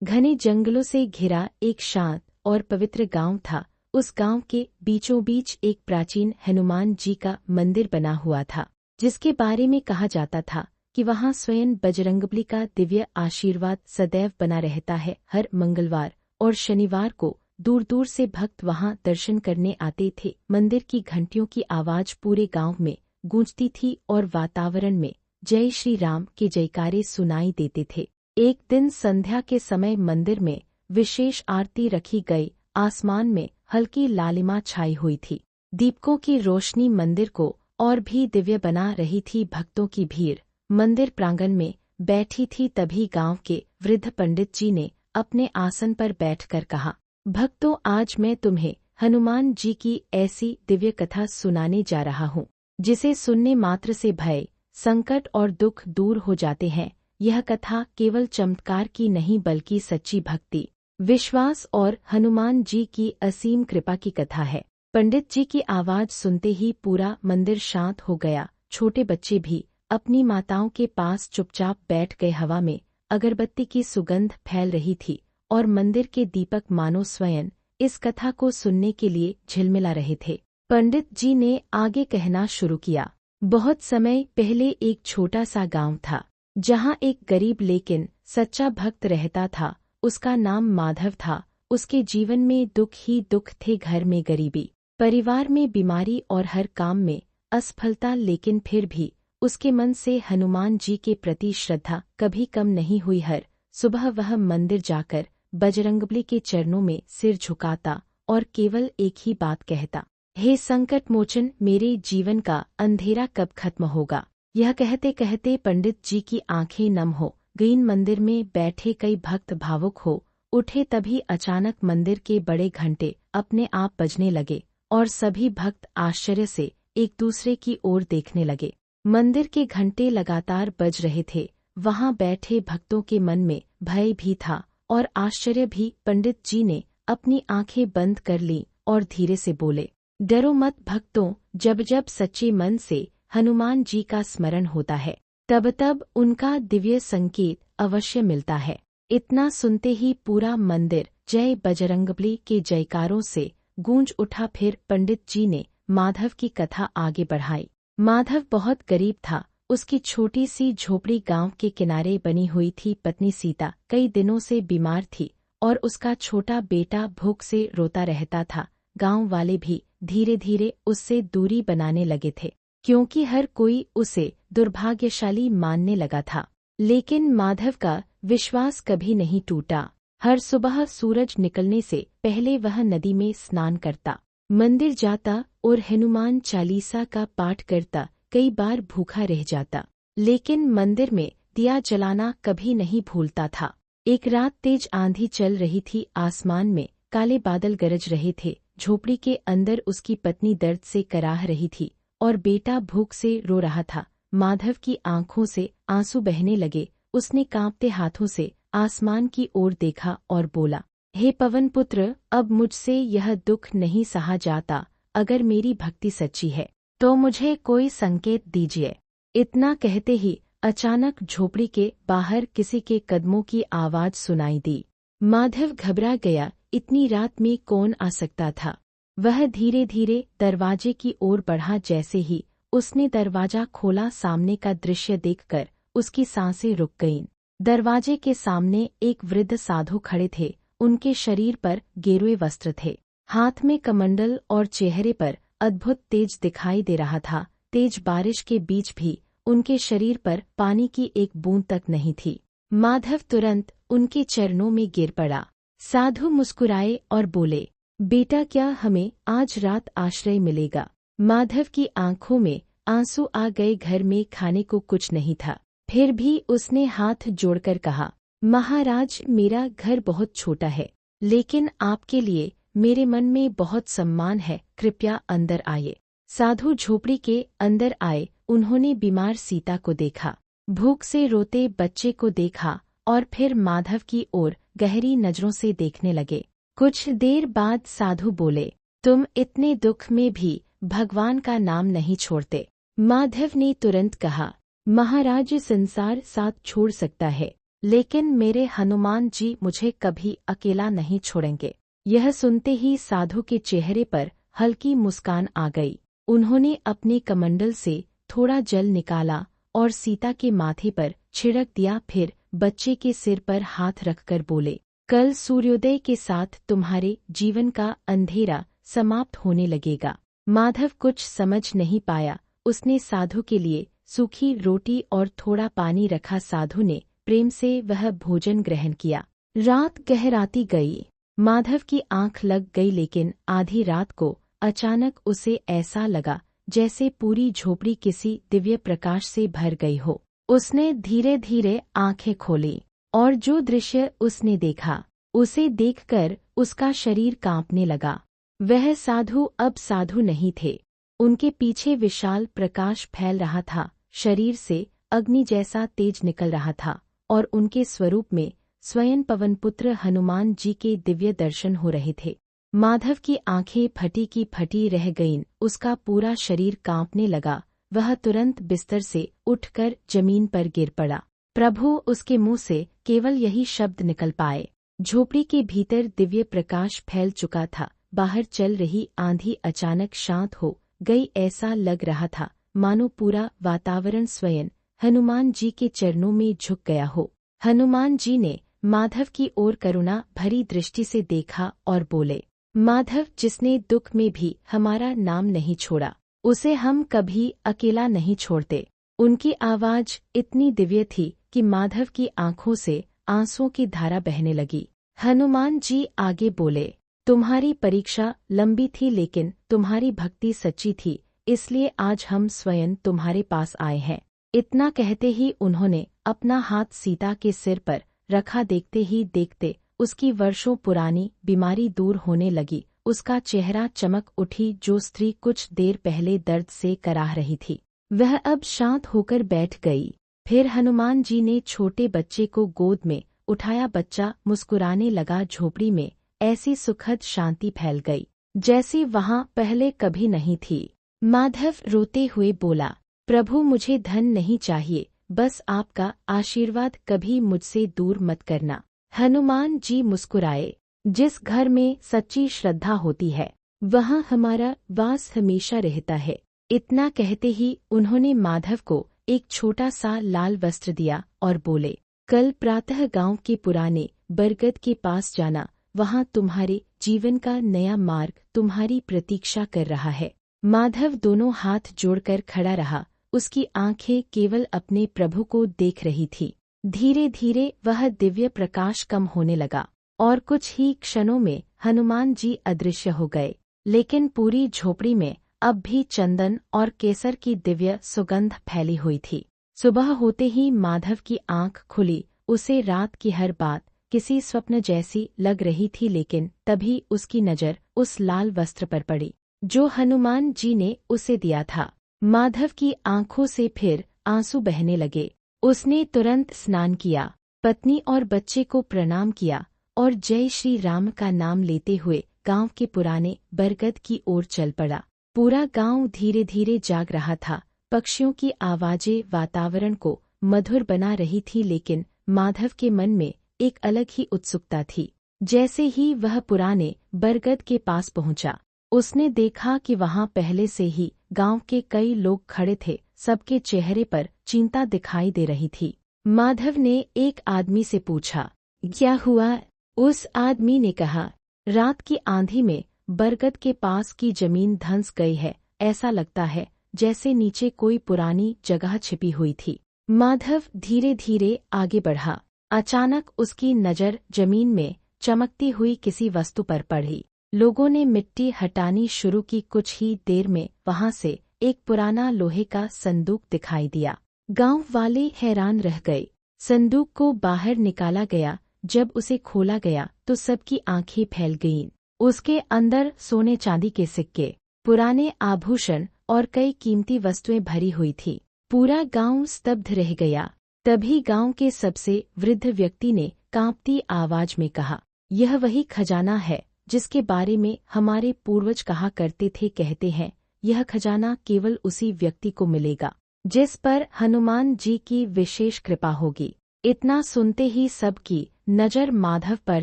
घने जंगलों से घिरा एक शांत और पवित्र गांव था। उस गांव के बीचों बीच एक प्राचीन हनुमान जी का मंदिर बना हुआ था, जिसके बारे में कहा जाता था कि वहां स्वयं बजरंगबली का दिव्य आशीर्वाद सदैव बना रहता है। हर मंगलवार और शनिवार को दूर दूर से भक्त वहां दर्शन करने आते थे। मंदिर की घंटियों की आवाज पूरे गांव में गूंजती थी और वातावरण में जय श्री राम के जयकारे सुनाई देते थे। एक दिन संध्या के समय मंदिर में विशेष आरती रखी गई। आसमान में हल्की लालिमा छाई हुई थी। दीपकों की रोशनी मंदिर को और भी दिव्य बना रही थी। भक्तों की भीड़ मंदिर प्रांगण में बैठी थी। तभी गांव के वृद्ध पंडित जी ने अपने आसन पर बैठकर कहा, भक्तों, आज मैं तुम्हें हनुमान जी की ऐसी दिव्य कथा सुनाने जा रहा हूँ, जिसे सुनने मात्र से भय, संकट और दुख दूर हो जाते हैं। यह कथा केवल चमत्कार की नहीं, बल्कि सच्ची भक्ति, विश्वास और हनुमान जी की असीम कृपा की कथा है। पंडित जी की आवाज सुनते ही पूरा मंदिर शांत हो गया। छोटे बच्चे भी अपनी माताओं के पास चुपचाप बैठ गए। हवा में अगरबत्ती की सुगंध फैल रही थी और मंदिर के दीपक मानो स्वयं इस कथा को सुनने के लिए झिलमिला रहे थे। पंडित जी ने आगे कहना शुरू किया। बहुत समय पहले एक छोटा सा गांव था, जहां एक गरीब लेकिन सच्चा भक्त रहता था। उसका नाम माधव था। उसके जीवन में दुख ही दुख थे। घर में गरीबी, परिवार में बीमारी और हर काम में असफलता, लेकिन फिर भी उसके मन से हनुमान जी के प्रति श्रद्धा कभी कम नहीं हुई। हर सुबह वह मंदिर जाकर बजरंगबली के चरणों में सिर झुकाता और केवल एक ही बात कहता, हे संकट मोचन, मेरे जीवन का अंधेरा कब खत्म होगा। यह कहते कहते पंडित जी की आंखें नम हो गईं। मंदिर में बैठे कई भक्त भावुक हो उठे। तभी अचानक मंदिर के बड़े घंटे अपने आप बजने लगे और सभी भक्त आश्चर्य से एक दूसरे की ओर देखने लगे। मंदिर के घंटे लगातार बज रहे थे। वहां बैठे भक्तों के मन में भय भी था और आश्चर्य भी। पंडित जी ने अपनी आंखें बंद कर लीं और धीरे से बोले, डरो मत भक्तों, जब जब सच्चे मन से हनुमान जी का स्मरण होता है, तब तब उनका दिव्य संकेत अवश्य मिलता है। इतना सुनते ही पूरा मंदिर जय बजरंगबली के जयकारों से गूंज उठा। फिर पंडित जी ने माधव की कथा आगे बढ़ाई। माधव बहुत गरीब था। उसकी छोटी सी झोपड़ी गांव के किनारे बनी हुई थी। पत्नी सीता कई दिनों से बीमार थी और उसका छोटा बेटा भूख से रोता रहता था। गांव वाले भी धीरे धीरे उससे दूरी बनाने लगे थे, क्योंकि हर कोई उसे दुर्भाग्यशाली मानने लगा था। लेकिन माधव का विश्वास कभी नहीं टूटा। हर सुबह सूरज निकलने से पहले वह नदी में स्नान करता, मंदिर जाता और हनुमान चालीसा का पाठ करता। कई बार भूखा रह जाता, लेकिन मंदिर में दिया जलाना कभी नहीं भूलता था। एक रात तेज आंधी चल रही थी। आसमान में काले बादल गरज रहे थे। झोपड़ी के अंदर उसकी पत्नी दर्द से कराह रही थी और बेटा भूख से रो रहा था। माधव की आंखों से आंसू बहने लगे। उसने कांपते हाथों से आसमान की ओर देखा और बोला, हे पवन पुत्र, अब मुझसे यह दुख नहीं सहा जाता। अगर मेरी भक्ति सच्ची है तो मुझे कोई संकेत दीजिए। इतना कहते ही अचानक झोपड़ी के बाहर किसी के कदमों की आवाज सुनाई दी। माधव घबरा गया। इतनी रात में कौन आ सकता था? वह धीरे धीरे दरवाजे की ओर बढ़ा। जैसे ही उसने दरवाजा खोला, सामने का दृश्य देखकर उसकी सांसें रुक गईं। दरवाजे के सामने एक वृद्ध साधु खड़े थे। उनके शरीर पर गेरुए वस्त्र थे, हाथ में कमंडल और चेहरे पर अद्भुत तेज दिखाई दे रहा था। तेज बारिश के बीच भी उनके शरीर पर पानी की एक बूंद तक नहीं थी। माधव तुरंत उनके चरणों में गिर पड़ा। साधु मुस्कुराए और बोले, बेटा, क्या हमें आज रात आश्रय मिलेगा? माधव की आंखों में आंसू आ गए। घर में खाने को कुछ नहीं था, फिर भी उसने हाथ जोड़कर कहा, महाराज, मेरा घर बहुत छोटा है, लेकिन आपके लिए मेरे मन में बहुत सम्मान है। कृपया अंदर आइए। साधु झोपड़ी के अंदर आए। उन्होंने बीमार सीता को देखा, भूख से रोते बच्चे को देखा और फिर माधव की ओर गहरी नजरों से देखने लगे। कुछ देर बाद साधु बोले, तुम इतने दुख में भी भगवान का नाम नहीं छोड़ते। माधव ने तुरंत कहा, महाराज, संसार साथ छोड़ सकता है, लेकिन मेरे हनुमान जी मुझे कभी अकेला नहीं छोड़ेंगे। यह सुनते ही साधु के चेहरे पर हल्की मुस्कान आ गई। उन्होंने अपने कमंडल से थोड़ा जल निकाला और सीता के माथे पर छिड़क दिया, फिर बच्चे के सिर पर हाथ रखकर बोले, कल सूर्योदय के साथ तुम्हारे जीवन का अंधेरा समाप्त होने लगेगा। माधव कुछ समझ नहीं पाया। उसने साधु के लिए सूखी रोटी और थोड़ा पानी रखा। साधु ने प्रेम से वह भोजन ग्रहण किया। रात गहराती गई। माधव की आंख लग गई, लेकिन आधी रात को अचानक उसे ऐसा लगा जैसे पूरी झोपड़ी किसी दिव्य प्रकाश से भर गई हो। उसने धीरे धीरे आंखें खोली और जो दृश्य उसने देखा उसे देखकर उसका शरीर कांपने लगा। वह साधु अब साधु नहीं थे। उनके पीछे विशाल प्रकाश फैल रहा था, शरीर से अग्नि जैसा तेज निकल रहा था और उनके स्वरूप में स्वयं पवनपुत्र हनुमान जी के दिव्य दर्शन हो रहे थे। माधव की आंखें फटी की फटी रह गईं। उसका पूरा शरीर कांपने लगा। वह तुरंत बिस्तर से उठकर जमीन पर गिर पड़ा। प्रभु! उसके मुंह से केवल यही शब्द निकल पाए। झोपड़ी के भीतर दिव्य प्रकाश फैल चुका था। बाहर चल रही आंधी अचानक शांत हो गई। ऐसा लग रहा था मानो पूरा वातावरण स्वयं हनुमान जी के चरणों में झुक गया हो। हनुमान जी ने माधव की ओर करुणा भरी दृष्टि से देखा और बोले, माधव, जिसने दुख में भी हमारा नाम नहीं छोड़ा, उसे हम कभी अकेला नहीं छोड़ते। उनकी आवाज इतनी दिव्य थी कि माधव की आंखों से आंसुओं की धारा बहने लगी। हनुमान जी आगे बोले, तुम्हारी परीक्षा लंबी थी, लेकिन तुम्हारी भक्ति सच्ची थी, इसलिए आज हम स्वयं तुम्हारे पास आए हैं। इतना कहते ही उन्होंने अपना हाथ सीता के सिर पर रखा। देखते ही देखते उसकी वर्षों पुरानी बीमारी दूर होने लगी। उसका चेहरा चमक उठी। जो स्त्री कुछ देर पहले दर्द से कराह रही थी, वह अब शांत होकर बैठ गई। फिर हनुमान जी ने छोटे बच्चे को गोद में उठाया। बच्चा मुस्कुराने लगा। झोपड़ी में ऐसी सुखद शांति फैल गई जैसी वहां पहले कभी नहीं थी। माधव रोते हुए बोला, प्रभु, मुझे धन नहीं चाहिए, बस आपका आशीर्वाद कभी मुझसे दूर मत करना। हनुमान जी मुस्कुराए। जिस घर में सच्ची श्रद्धा होती है वहां हमारा वास हमेशा रहता है। इतना कहते ही उन्होंने माधव को एक छोटा सा लाल वस्त्र दिया और बोले, कल प्रातः गांव के पुराने बरगद के पास जाना। वहां तुम्हारे जीवन का नया मार्ग तुम्हारी प्रतीक्षा कर रहा है। माधव दोनों हाथ जोड़कर खड़ा रहा। उसकी आंखें केवल अपने प्रभु को देख रही थी। धीरे धीरे वह दिव्य प्रकाश कम होने लगा और कुछ ही क्षणों में हनुमान जी अदृश्य हो गए। लेकिन पूरी झोपड़ी में अब भी चंदन और केसर की दिव्य सुगंध फैली हुई थी। सुबह होते ही माधव की आंख खुली। उसे रात की हर बात किसी स्वप्न जैसी लग रही थी, लेकिन तभी उसकी नजर उस लाल वस्त्र पर पड़ी जो हनुमान जी ने उसे दिया था। माधव की आंखों से फिर आंसू बहने लगे। उसने तुरंत स्नान किया, पत्नी और बच्चे को प्रणाम किया और जय श्री राम का नाम लेते हुए गांव के पुराने बरगद की ओर चल पड़ा। पूरा गांव धीरे धीरे जाग रहा था। पक्षियों की आवाजें वातावरण को मधुर बना रही थी, लेकिन माधव के मन में एक अलग ही उत्सुकता थी। जैसे ही वह पुराने बरगद के पास पहुंचा, उसने देखा कि वहां पहले से ही गांव के कई लोग खड़े थे। सबके चेहरे पर चिंता दिखाई दे रही थी। माधव ने एक आदमी से पूछा, क्या हुआ? उस आदमी ने कहा, रात की आंधी में बरगद के पास की जमीन धंस गई है। ऐसा लगता है जैसे नीचे कोई पुरानी जगह छिपी हुई थी। माधव धीरे धीरे आगे बढ़ा। अचानक उसकी नजर जमीन में चमकती हुई किसी वस्तु पर पड़ी। लोगों ने मिट्टी हटानी शुरू की। कुछ ही देर में वहां से एक पुराना लोहे का संदूक दिखाई दिया। गांव वाले हैरान रह गए। संदूक को बाहर निकाला गया। जब उसे खोला गया तो सबकी आंखें फैल गईं। उसके अंदर सोने चांदी के सिक्के, पुराने आभूषण और कई कीमती वस्तुएं भरी हुई थी। पूरा गांव स्तब्ध रह गया। तभी गांव के सबसे वृद्ध व्यक्ति ने कांपती आवाज में कहा, यह वही खजाना है जिसके बारे में हमारे पूर्वज कहा करते थे। कहते हैं यह खजाना केवल उसी व्यक्ति को मिलेगा जिस पर हनुमान जी की विशेष कृपा होगी। इतना सुनते ही सबकी नजर माधव पर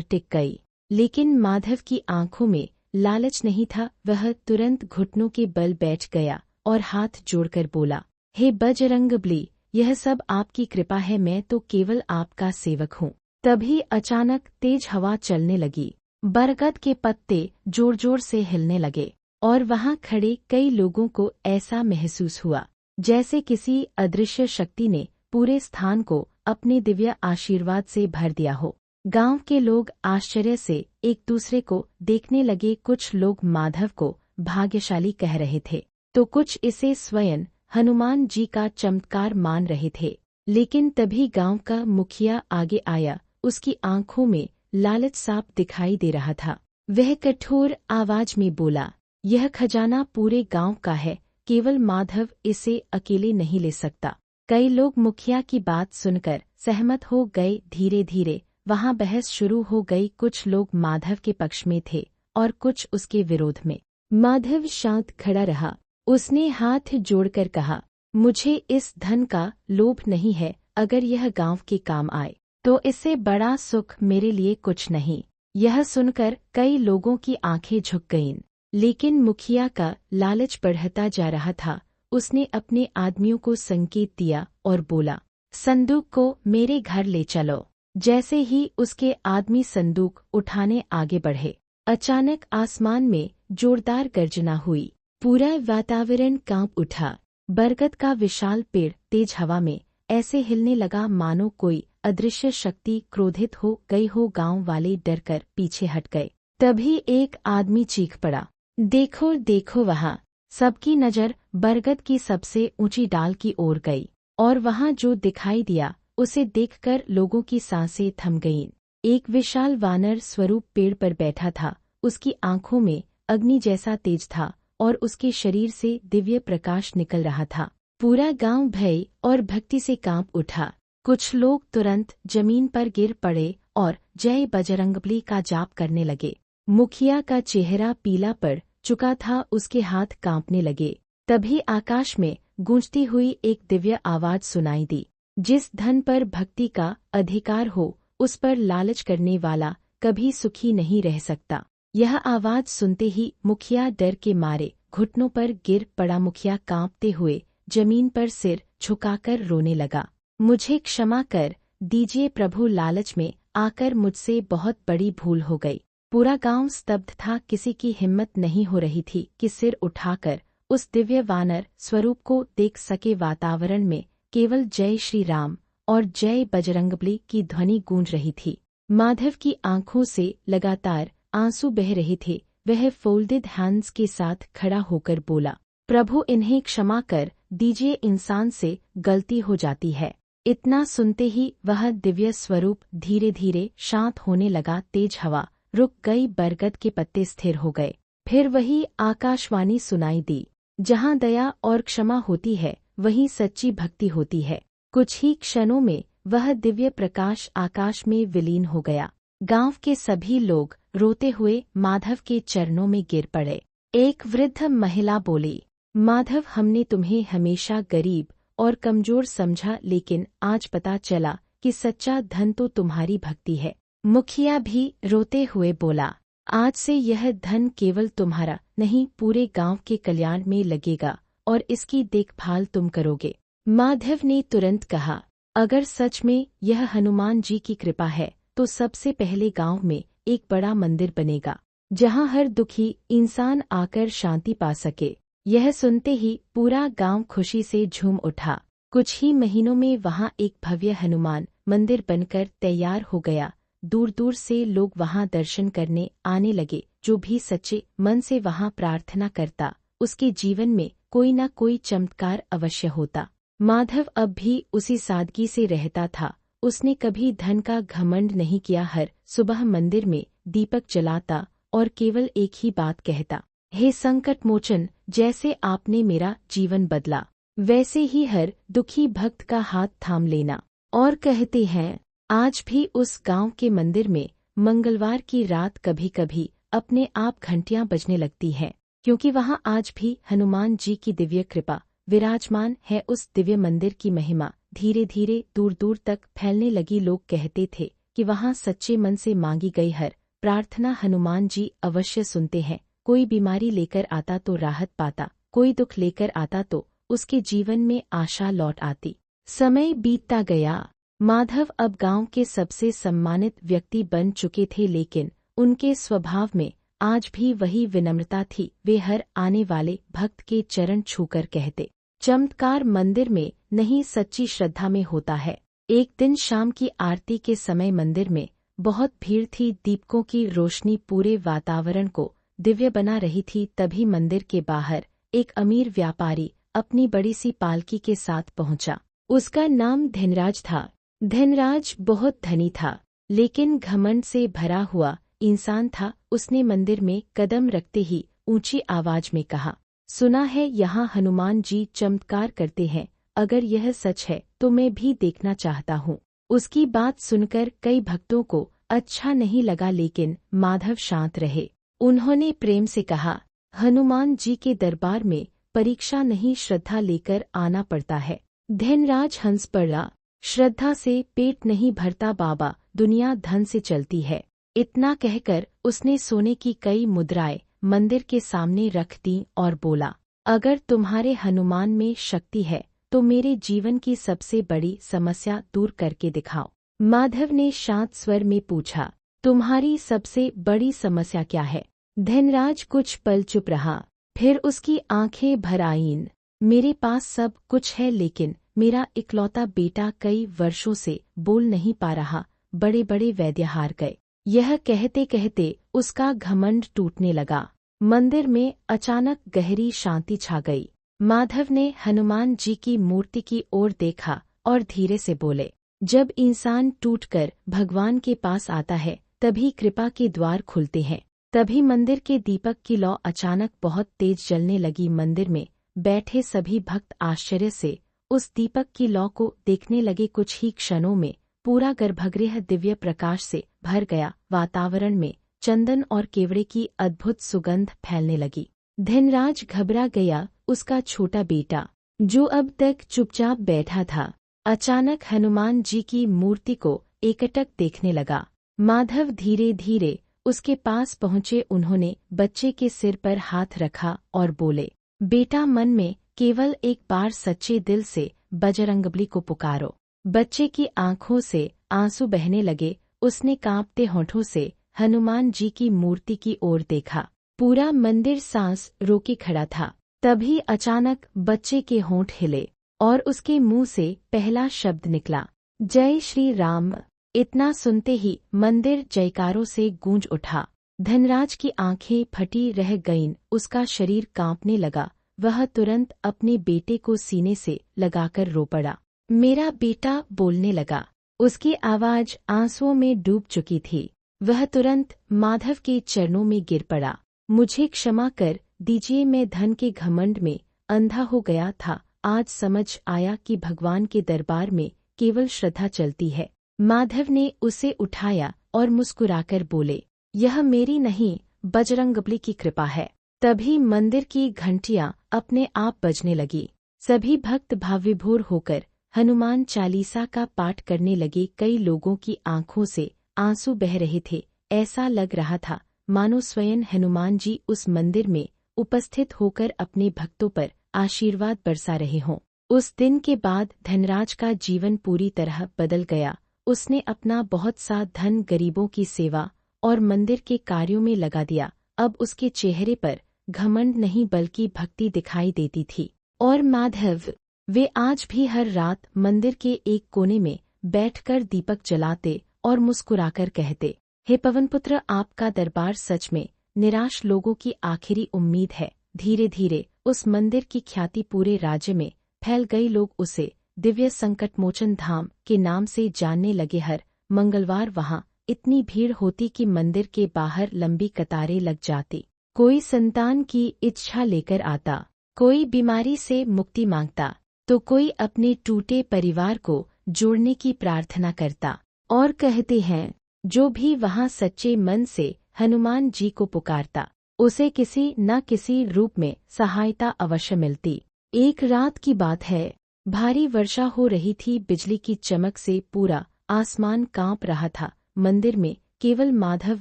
टिक गई, लेकिन माधव की आंखों में लालच नहीं था। वह तुरंत घुटनों के बल बैठ गया और हाथ जोड़कर बोला, हे बजरंगबली, यह सब आपकी कृपा है, मैं तो केवल आपका सेवक हूँ। तभी अचानक तेज हवा चलने लगी, बरगद के पत्ते जोर जोर से हिलने लगे और वहां खड़े कई लोगों को ऐसा महसूस हुआ जैसे किसी अदृश्य शक्ति ने पूरे स्थान को अपने दिव्य आशीर्वाद से भर दिया हो। गांव के लोग आश्चर्य से एक दूसरे को देखने लगे। कुछ लोग माधव को भाग्यशाली कह रहे थे, तो कुछ इसे स्वयं हनुमान जी का चमत्कार मान रहे थे। लेकिन तभी गांव का मुखिया आगे आया। उसकी आंखों में लालच साफ दिखाई दे रहा था। वह कठोर आवाज में बोला, यह खजाना पूरे गांव का है, केवल माधव इसे अकेले नहीं ले सकता। कई लोग मुखिया की बात सुनकर सहमत हो गए। धीरे धीरे वहां बहस शुरू हो गई। कुछ लोग माधव के पक्ष में थे और कुछ उसके विरोध में। माधव शांत खड़ा रहा। उसने हाथ जोड़कर कहा, मुझे इस धन का लोभ नहीं है, अगर यह गांव के काम आए तो इससे बड़ा सुख मेरे लिए कुछ नहीं। यह सुनकर कई लोगों की आंखें झुक गईं, लेकिन मुखिया का लालच बढ़ता जा रहा था। उसने अपने आदमियों को संकेत दिया और बोला, संदूक को मेरे घर ले चलो। जैसे ही उसके आदमी संदूक उठाने आगे बढ़े, अचानक आसमान में जोरदार गर्जना हुई। पूरा वातावरण कांप उठा। बरगद का विशाल पेड़ तेज हवा में ऐसे हिलने लगा मानो कोई अदृश्य शक्ति क्रोधित हो गई हो। गांव वाले डरकर पीछे हट गए। तभी एक आदमी चीख पड़ा, देखो देखो वहां। सबकी नजर बरगद की सबसे ऊंची डाल की ओर गई और वहां जो दिखाई दिया उसे देखकर लोगों की सांसें थम गईं। एक विशाल वानर स्वरूप पेड़ पर बैठा था। उसकी आंखों में अग्नि जैसा तेज था और उसके शरीर से दिव्य प्रकाश निकल रहा था। पूरा गांव भय और भक्ति से कांप उठा। कुछ लोग तुरंत जमीन पर गिर पड़े और जय बजरंगबली का जाप करने लगे। मुखिया का चेहरा पीला पड़ चुका था, उसके हाथ कांपने लगे। तभी आकाश में गूंजती हुई एक दिव्य आवाज सुनाई दी, जिस धन पर भक्ति का अधिकार हो, उस पर लालच करने वाला कभी सुखी नहीं रह सकता। यह आवाज सुनते ही मुखिया डर के मारे घुटनों पर गिर पड़ा। मुखिया कांपते हुए जमीन पर सिर झुकाकर रोने लगा, मुझे क्षमा कर दीजिए प्रभु, लालच में आकर मुझसे बहुत बड़ी भूल हो गई। पूरा गांव स्तब्ध था। किसी की हिम्मत नहीं हो रही थी कि सिर उठाकर उस दिव्य वानर स्वरूप को देख सके। वातावरण में केवल जय श्री राम और जय बजरंगबली की ध्वनि गूंज रही थी। माधव की आंखों से लगातार आंसू बह रहे थे। वह फोल्डेड हैंड्स के साथ खड़ा होकर बोला, प्रभु इन्हें क्षमा कर दीजिए, इंसान से गलती हो जाती है। इतना सुनते ही वह दिव्य स्वरूप धीरे धीरे शांत होने लगा। तेज हवा रुक गई, बरगद के पत्ते स्थिर हो गए। फिर वही आकाशवाणी सुनाई दी, जहाँ दया और क्षमा होती है वहीं सच्ची भक्ति होती है। कुछ ही क्षणों में वह दिव्य प्रकाश आकाश में विलीन हो गया। गांव के सभी लोग रोते हुए माधव के चरणों में गिर पड़े। एक वृद्ध महिला बोली, माधव, हमने तुम्हें हमेशा गरीब और कमजोर समझा, लेकिन आज पता चला कि सच्चा धन तो तुम्हारी भक्ति है। मुखिया भी रोते हुए बोला, आज से यह धन केवल तुम्हारा नहीं, पूरे गांव के कल्याण में लगेगा और इसकी देखभाल तुम करोगे। माधव ने तुरंत कहा, अगर सच में यह हनुमान जी की कृपा है तो सबसे पहले गांव में एक बड़ा मंदिर बनेगा, जहां हर दुखी इंसान आकर शांति पा सके। यह सुनते ही पूरा गांव खुशी से झूम उठा। कुछ ही महीनों में वहां एक भव्य हनुमान मंदिर बनकर तैयार हो गया। दूर दूर से लोग वहां दर्शन करने आने लगे। जो भी सच्चे मन से वहां प्रार्थना करता, उसके जीवन में कोई न कोई चमत्कार अवश्य होता। माधव अब भी उसी सादगी से रहता था। उसने कभी धन का घमंड नहीं किया। हर सुबह मंदिर में दीपक जलाता और केवल एक ही बात कहता, हे संकट मोचन, जैसे आपने मेरा जीवन बदला, वैसे ही हर दुखी भक्त का हाथ थाम लेना। और कहते हैं, आज भी उस गांव के मंदिर में मंगलवार की रात कभी कभी अपने आप घंटियां बजने लगती हैं, क्योंकि वहां आज भी हनुमान जी की दिव्य कृपा विराजमान है। उस दिव्य मंदिर की महिमा धीरे धीरे दूर दूर तक फैलने लगी। लोग कहते थे कि वहाँ सच्चे मन से मांगी गई हर प्रार्थना हनुमान जी अवश्य सुनते हैं। कोई बीमारी लेकर आता तो राहत पाता, कोई दुख लेकर आता तो उसके जीवन में आशा लौट आती। समय बीतता गया। माधव अब गांव के सबसे सम्मानित व्यक्ति बन चुके थे, लेकिन उनके स्वभाव में आज भी वही विनम्रता थी। वे हर आने वाले भक्त के चरण छूकर कहते, चमत्कार मंदिर में नहीं, सच्ची श्रद्धा में होता है। एक दिन शाम की आरती के समय मंदिर में बहुत भीड़ थी। दीपकों की रोशनी पूरे वातावरण को दिव्य बना रही थी। तभी मंदिर के बाहर एक अमीर व्यापारी अपनी बड़ी सी पालकी के साथ पहुंचा। उसका नाम धनराज था। धनराज बहुत धनी था, लेकिन घमंड से भरा हुआ इंसान था। उसने मंदिर में कदम रखते ही ऊंची आवाज में कहा, सुना है यहाँ हनुमान जी चमत्कार करते हैं। अगर यह सच है तो मैं भी देखना चाहता हूँ। उसकी बात सुनकर कई भक्तों को अच्छा नहीं लगा, लेकिन माधव शांत रहे। उन्होंने प्रेम से कहा, हनुमान जी के दरबार में परीक्षा नहीं, श्रद्धा लेकर आना पड़ता है। धनराज हंस पड़ा, श्रद्धा से पेट नहीं भरता बाबा, दुनिया धन से चलती है। इतना कहकर उसने सोने की कई मुद्राएं मंदिर के सामने रख दी और बोला, अगर तुम्हारे हनुमान में शक्ति है तो मेरे जीवन की सबसे बड़ी समस्या दूर करके दिखाओ। माधव ने शांत स्वर में पूछा, तुम्हारी सबसे बड़ी समस्या क्या है? धनराज कुछ पल चुप रहा, फिर उसकी आंखें भर आईं। मेरे पास सब कुछ है, लेकिन मेरा इकलौता बेटा कई वर्षों से बोल नहीं पा रहा। बड़े बड़े वैद्य हार गए। यह कहते कहते उसका घमंड टूटने लगा। मंदिर में अचानक गहरी शांति छा गई। माधव ने हनुमान जी की मूर्ति की ओर देखा और धीरे से बोले, जब इंसान टूटकर भगवान के पास आता है तभी कृपा के द्वार खुलते हैं। तभी मंदिर के दीपक की लौ अचानक बहुत तेज जलने लगी। मंदिर में बैठे सभी भक्त आश्चर्य से उस दीपक की लौ को देखने लगे। कुछ ही क्षणों में पूरा गर्भगृह दिव्य प्रकाश से भर गया। वातावरण में चंदन और केवड़े की अद्भुत सुगंध फैलने लगी। धनराज घबरा गया। उसका छोटा बेटा, जो अब तक चुपचाप बैठा था, अचानक हनुमान जी की मूर्ति को एकटक देखने लगा। माधव धीरे धीरे उसके पास पहुँचे। उन्होंने बच्चे के सिर पर हाथ रखा और बोले, बेटा, मन में केवल एक बार सच्चे दिल से बजरंगबली को पुकारो। बच्चे की आंखों से आंसू बहने लगे। उसने कांपते होठों से हनुमान जी की मूर्ति की ओर देखा। पूरा मंदिर सांस रोके खड़ा था। तभी अचानक बच्चे के होंठ हिले और उसके मुंह से पहला शब्द निकला, जय श्री राम। इतना सुनते ही मंदिर जयकारों से गूंज उठा। धनराज की आंखें फटी रह गईं। उसका शरीर कांपने लगा। वह तुरंत अपने बेटे को सीने से लगाकर रो पड़ा। मेरा बेटा बोलने लगा। उसकी आवाज आंसुओं में डूब चुकी थी। वह तुरंत माधव के चरणों में गिर पड़ा। मुझे क्षमा कर दीजिए, मैं धन के घमंड में अंधा हो गया था। आज समझ आया कि भगवान के दरबार में केवल श्रद्धा चलती है। माधव ने उसे उठाया और मुस्कुराकर बोले, यह मेरी नहीं, बजरंगबली की कृपा है। तभी मंदिर की घंटियां अपने आप बजने लगी। सभी भक्त भावविभोर होकर हनुमान चालीसा का पाठ करने लगे। कई लोगों की आंखों से आंसू बह रहे थे। ऐसा लग रहा था मानो स्वयं हनुमान जी उस मंदिर में उपस्थित होकर अपने भक्तों पर आशीर्वाद बरसा रहे हों। उस दिन के बाद धनराज का जीवन पूरी तरह बदल गया। उसने अपना बहुत सा धन गरीबों की सेवा और मंदिर के कार्यों में लगा दिया। अब उसके चेहरे पर घमंड नहीं बल्कि भक्ति दिखाई देती थी। और माधव, वे आज भी हर रात मंदिर के एक कोने में बैठकर दीपक जलाते और मुस्कुराकर कहते, हे पवनपुत्र, आपका दरबार सच में निराश लोगों की आखिरी उम्मीद है। धीरे धीरे उस मंदिर की ख्याति पूरे राज्य में फैल गई। लोग उसे दिव्य संकटमोचन धाम के नाम से जानने लगे। हर मंगलवार वहाँ इतनी भीड़ होती कि मंदिर के बाहर लंबी कतारें लग जाती। कोई संतान की इच्छा लेकर आता, कोई बीमारी से मुक्ति मांगता, तो कोई अपने टूटे परिवार को जोड़ने की प्रार्थना करता। और कहते हैं, जो भी वहाँ सच्चे मन से हनुमान जी को पुकारता, उसे किसी न किसी रूप में सहायता अवश्य मिलती। एक रात की बात है, भारी वर्षा हो रही थी। बिजली की चमक से पूरा आसमान कांप रहा था। मंदिर में केवल माधव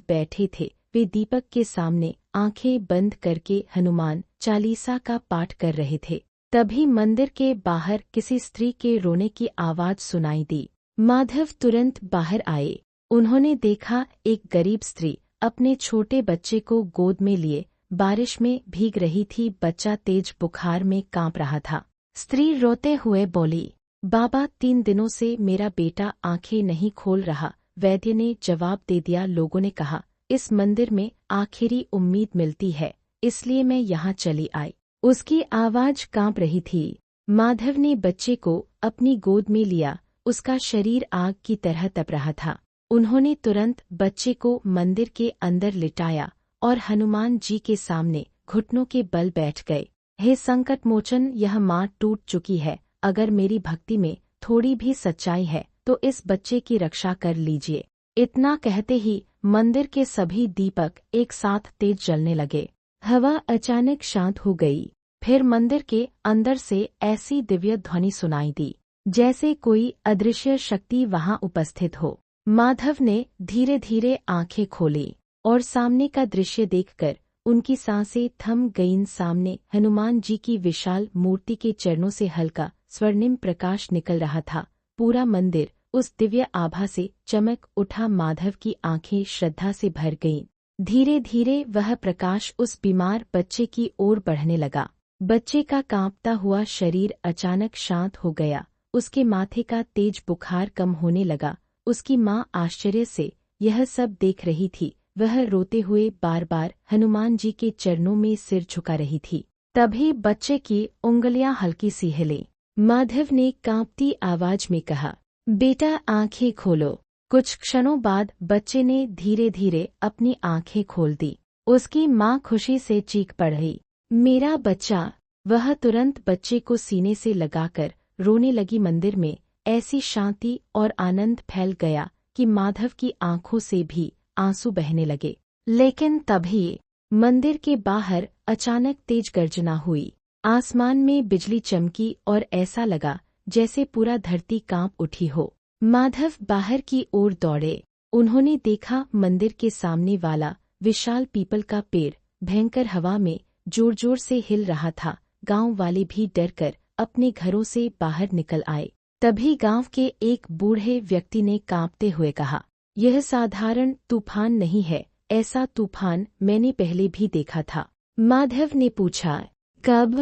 बैठे थे। वे दीपक के सामने आंखें बंद करके हनुमान चालीसा का पाठ कर रहे थे। तभी मंदिर के बाहर किसी स्त्री के रोने की आवाज सुनाई दी। माधव तुरंत बाहर आए। उन्होंने देखा एक गरीब स्त्री अपने छोटे बच्चे को गोद में लिए बारिश में भीग रही थी। बच्चा तेज बुखार में कांप रहा था। स्त्री रोते हुए बोली, बाबा, 3 दिनों से मेरा बेटा आंखें नहीं खोल रहा। वैद्य ने जवाब दे दिया। लोगों ने कहा, इस मंदिर में आखिरी उम्मीद मिलती है, इसलिए मैं यहाँ चली आई। उसकी आवाज कांप रही थी। माधव ने बच्चे को अपनी गोद में लिया। उसका शरीर आग की तरह तप रहा था। उन्होंने तुरंत बच्चे को मंदिर के अंदर लिटाया और हनुमान जी के सामने घुटनों के बल बैठ गए। हे संकट मोचन, यह माँ टूट चुकी है। अगर मेरी भक्ति में थोड़ी भी सच्चाई है तो इस बच्चे की रक्षा कर लीजिए। इतना कहते ही मंदिर के सभी दीपक एक साथ तेज जलने लगे। हवा अचानक शांत हो गई। फिर मंदिर के अंदर से ऐसी दिव्य ध्वनि सुनाई दी जैसे कोई अदृश्य शक्ति वहां उपस्थित हो। माधव ने धीरे धीरे आंखें खोली और सामने का दृश्य देखकर उनकी सांसें थम गईं। सामने हनुमान जी की विशाल मूर्ति के चरणों से हल्का स्वर्णिम प्रकाश निकल रहा था। पूरा मंदिर उस दिव्य आभा से चमक उठा। माधव की आंखें श्रद्धा से भर गईं। धीरे धीरे वह प्रकाश उस बीमार बच्चे की ओर बढ़ने लगा। बच्चे का कांपता हुआ शरीर अचानक शांत हो गया। उसके माथे का तेज बुखार कम होने लगा। उसकी माँ आश्चर्य से यह सब देख रही थी। वह रोते हुए बार बार हनुमान जी के चरणों में सिर झुका रही थी। तभी बच्चे की उंगलियां हल्की सी हिले। माधव ने कांपती आवाज में कहा, बेटा, आंखें खोलो। कुछ क्षणों बाद बच्चे ने धीरे धीरे अपनी आंखें खोल दी। उसकी माँ खुशी से चीख पड़ी, मेरा बच्चा। वह तुरंत बच्चे को सीने से लगाकर रोने लगी। मंदिर में ऐसी शांति और आनंद फैल गया कि माधव की आंखों से भी आंसू बहने लगे। लेकिन तभी मंदिर के बाहर अचानक तेज गर्जना हुई। आसमान में बिजली चमकी और ऐसा लगा जैसे पूरा धरती कांप उठी हो। माधव बाहर की ओर दौड़े। उन्होंने देखा मंदिर के सामने वाला विशाल पीपल का पेड़ भयंकर हवा में जोर जोर से हिल रहा था। गांव वाले भी डरकर अपने घरों से बाहर निकल आए। तभी गांव के एक बूढ़े व्यक्ति ने कांपते हुए कहा, यह साधारण तूफान नहीं है। ऐसा तूफान मैंने पहले भी देखा था। माधव ने पूछा, कब?